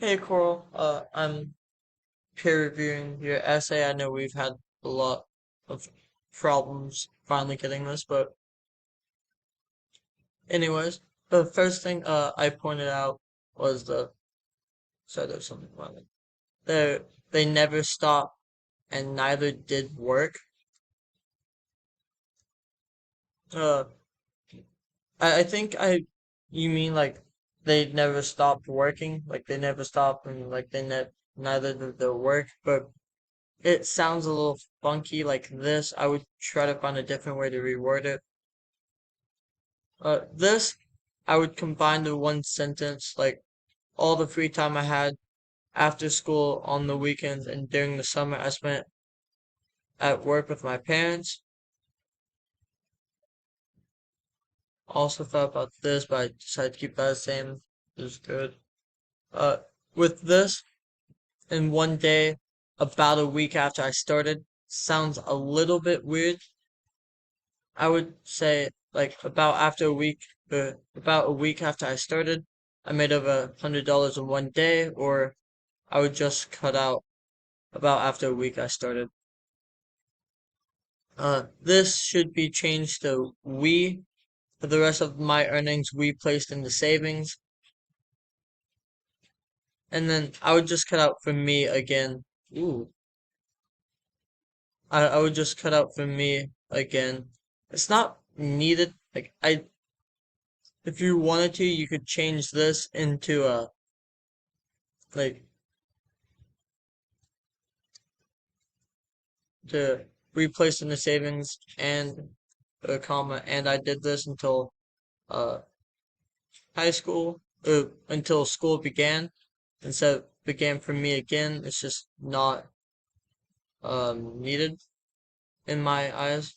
Hey Coral, I'm peer reviewing your essay. I know we've had a lot of problems finally getting this, but anyways, the first thing I pointed out was there's something wrong. They never stopped and neither did work. Uh, I think you mean like they never stopped working, like they never stopped and like neither did their work, but it sounds a little funky like this. I would try to find a different way to reword it. This, I would combine the one sentence, like all the free time I had after school on the weekends and during the summer I spent at work with my parents. Also thought about this, but I decided to keep that the same. It was good. Uh, with this, in one day, about a week after I started, sounds a little bit weird. I would say like about a week after I started, I made over $100 in one day, or I would just cut out about after a week I started. This should be changed to we. For the rest of my earnings, we placed in the savings, and then I would just cut out for me again. Ooh, I would just cut out for me again. It's not needed. If you wanted to, you could change this into a like to replace in the savings and a comma, and I did this until uh high school, until school began. And so it began for me again. It's just not needed in my eyes.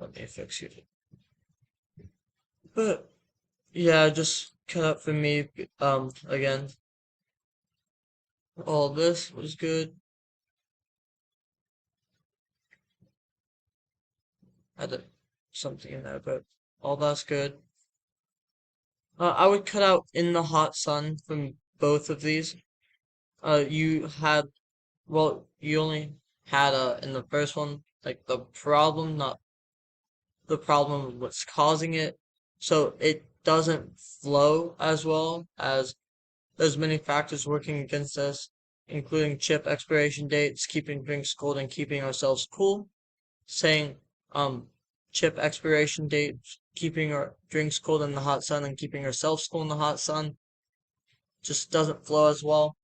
Let me fix it. But yeah, just cut up for me again. All this was good. Had something in there, but all that's good. I would cut out in the hot sun from both of these. You had, well, you only had in the first one, like the problem, not the problem what's causing it. So it doesn't flow as well as there's many factors working against us, including chip expiration dates, keeping drinks cold, and keeping ourselves cool. Saying um chip expiration dates, keeping our drinks cold in the hot sun, and keeping ourselves cool in the hot sun just doesn't flow as well.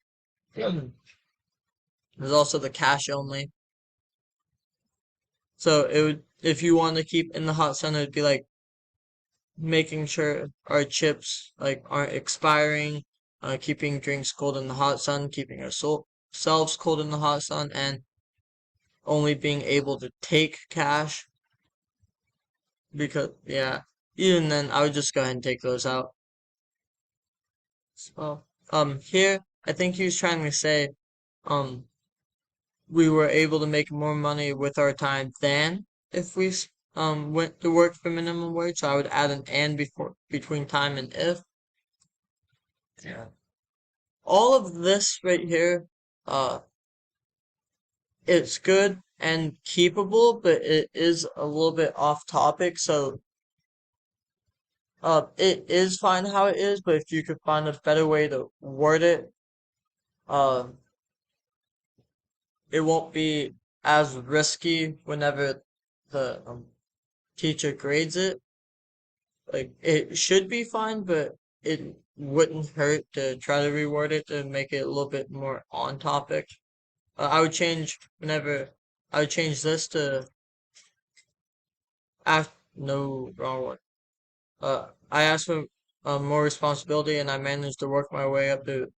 There's also the cash only. So it would, if you want to keep in the hot sun, it would be like making sure our chips like aren't expiring, keeping drinks cold in the hot sun, keeping ourselves cold in the hot sun, and only being able to take cash because yeah, even then I would just go ahead and take those out. So here I think he was trying to say um we were able to make more money with our time than if we went to work for minimum wage. So I would add an and before between time and if. Yeah. All of this right here, uh, it's good and keepable, but it is a little bit off topic. So, it is fine how it is, but if you could find a better way to word it, uh, it won't be as risky whenever the teacher grades it. Like, it should be fine, but it wouldn't hurt to try to reword it to make it a little bit more on topic. I would change whenever I would change this to no, wrong one. I asked for more responsibility, and I managed to work my way up to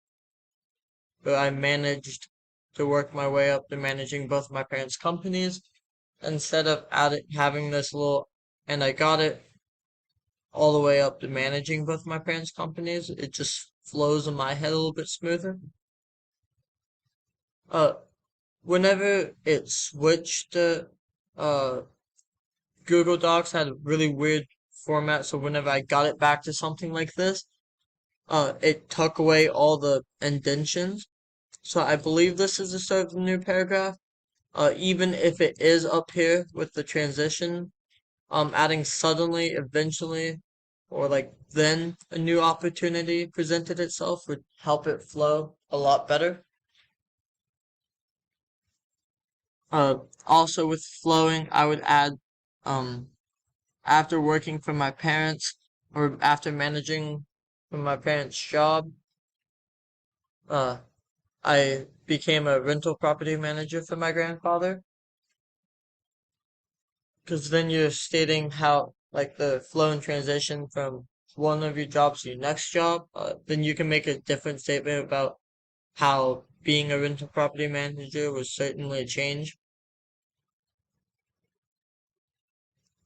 managing both my parents' companies instead of having this little, and I got it all the way up to managing both my parents' companies. It just flows in my head a little bit smoother. Uh, whenever it switched to uh Google Docs had a really weird format, so whenever I got it back to something like this, it took away all the indentions. So I believe this is the start of the new paragraph. Even if it is up here with the transition, adding suddenly, eventually, or like then a new opportunity presented itself would help it flow a lot better. Also with flowing, I would add, um, after working for my parents or after managing for my parents' job, uh, I became a rental property manager for my grandfather. Because then you're stating how, like, the flow and transition from one of your jobs to your next job. Then you can make a different statement about how being a rental property manager was certainly a change.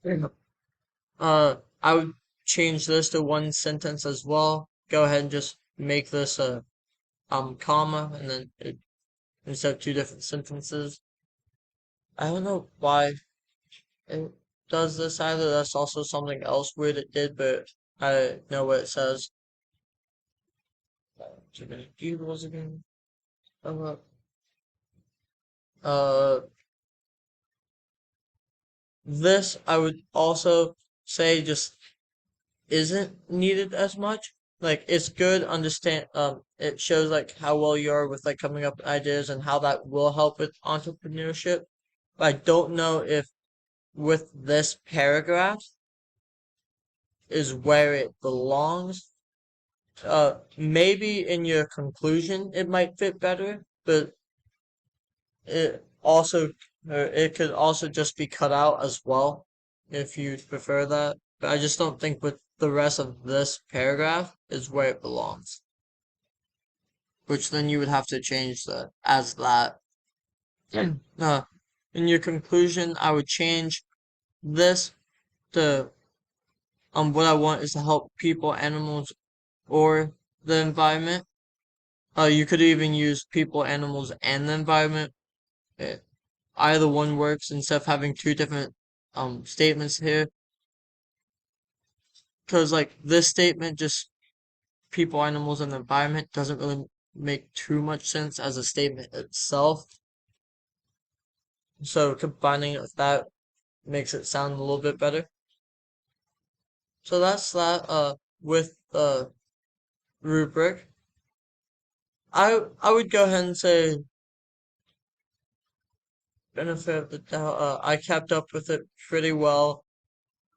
Yeah. I would change this to one sentence as well. Go ahead and just make this a comma and then instead of two different sentences. I don't know why it does this either. That's also something else weird it did, but I know what it says. Was again. Uh, uh, this I would also say just isn't needed as much. Like it's good, understand. It shows like how well you are with like coming up with ideas and how that will help with entrepreneurship. But I don't know if with this paragraph is where it belongs. Maybe in your conclusion it might fit better, but it also it could also just be cut out as well if you prefer that. But I just don't think with the rest of this paragraph is where it belongs. Which then you would have to change the as that. Uh, in your conclusion, I would change this to what I want is to help people, animals, or the environment. You could even use people, animals, and the environment. Uh, Either one works instead of having two different statements here. Because like this statement, just people, animals, and the environment doesn't really make too much sense as a statement itself. So combining it with that makes it sound a little bit better. So that's that with the rubric. I would go ahead and say benefit of the doubt. I kept up with it pretty well.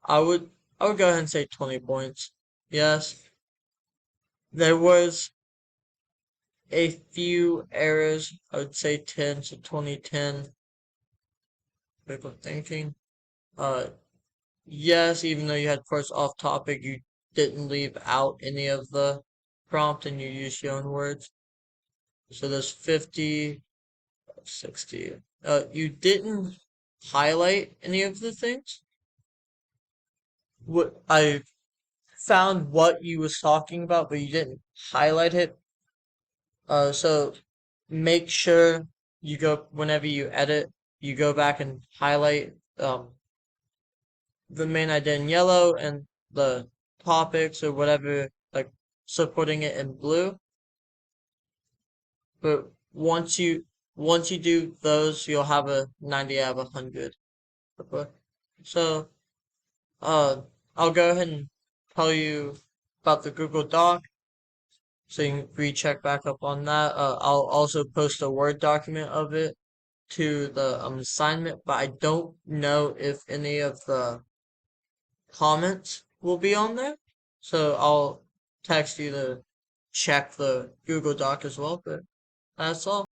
I would I would go ahead and say 20 points. Yes. There was a few errors. I would say 10 to 2010. Critical thinking. Uh, yes, even though you had parts off topic, you didn't leave out any of the prompt and you used your own words. So there's 50, 60. You didn't highlight any of the things. What I found what you was talking about, but you didn't highlight it. So make sure you go whenever you edit, you go back and highlight the main idea in yellow and the topics or whatever, like supporting it in blue. But once you do those, you'll have a 90 out of 100. Okay. So uh, I'll go ahead and tell you about the Google Doc, so you can recheck back up on that. I'll also post a Word document of it to the assignment, but I don't know if any of the comments will be on there. So I'll text you to check the Google Doc as well, but that's all.